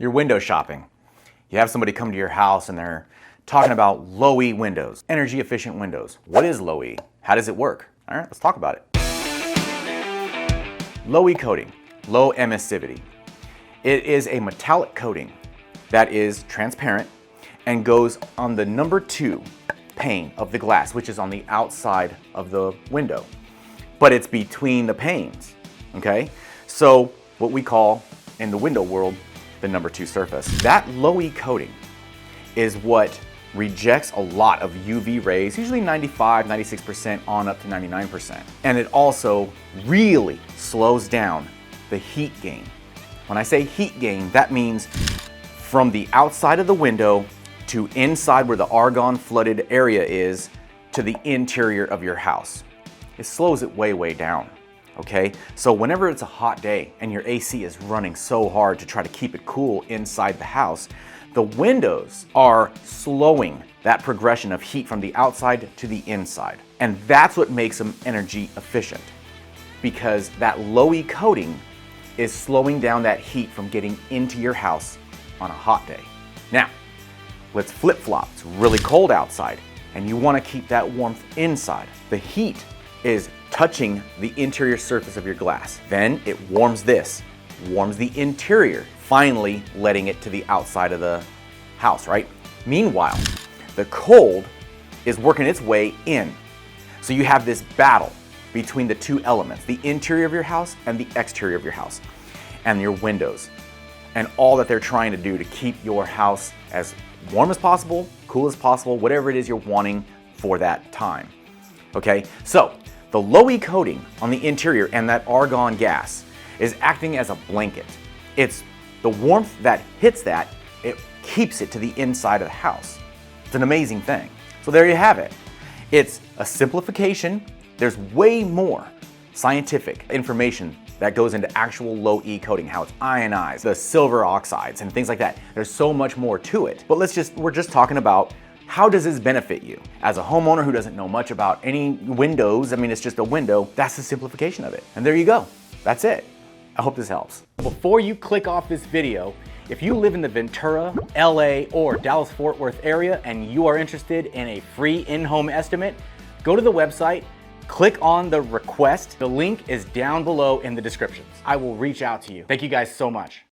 You're window shopping. You have somebody come to your house and they're talking about low-E windows, energy efficient windows. What is low-E? How does it work? All right, let's talk about it. Low-E coating, low emissivity. It is a metallic coating that is transparent and goes on the number 2 pane of the glass, which is on the outside of the window. But it's between the panes, okay? So what we call in the window world, the number 2 surface. That low-E coating is what rejects a lot of UV rays, usually 95, 96% on up to 99%. And it also really slows down the heat gain. When I say heat gain, that means from the outside of the window to inside where the argon flooded area is to the interior of your house. It slows it way, way down. Okay, so whenever it's a hot day and your AC is running so hard to try to keep it cool inside the house, the windows are slowing that progression of heat from the outside to the inside. And that's what makes them energy efficient, because that low-E coating is slowing down that heat from getting into your house on a hot day. Now, let's flip-flop. It's really cold outside and you want to keep that warmth inside. The heat is touching the interior surface of your glass. Then it warms this, warms the interior, finally letting it to the outside of the house, right? Meanwhile, the cold is working its way in. So you have this battle between the 2 elements, the interior of your house and the exterior of your house, and your windows, and all that they're trying to do to keep your house as warm as possible, cool as possible, whatever it is you're wanting for that time. Okay, so the low-E coating on the interior and that argon gas is acting as a blanket. It's the warmth that hits that, it keeps it to the inside of the house. It's an amazing thing. So there you have it. It's a simplification. There's way more scientific information that goes into actual low-E coating, how it's ionized, the silver oxides and things like that. There's so much more to it. But we're just talking about how does this benefit you? As a homeowner who doesn't know much about any windows, I mean, it's just a window, that's the simplification of it. And there you go, that's it. I hope this helps. Before you click off this video, if you live in the Ventura, LA, or Dallas-Fort Worth area and you are interested in a free in-home estimate, go to the website, click on the request. The link is down below in the descriptions. I will reach out to you. Thank you guys so much.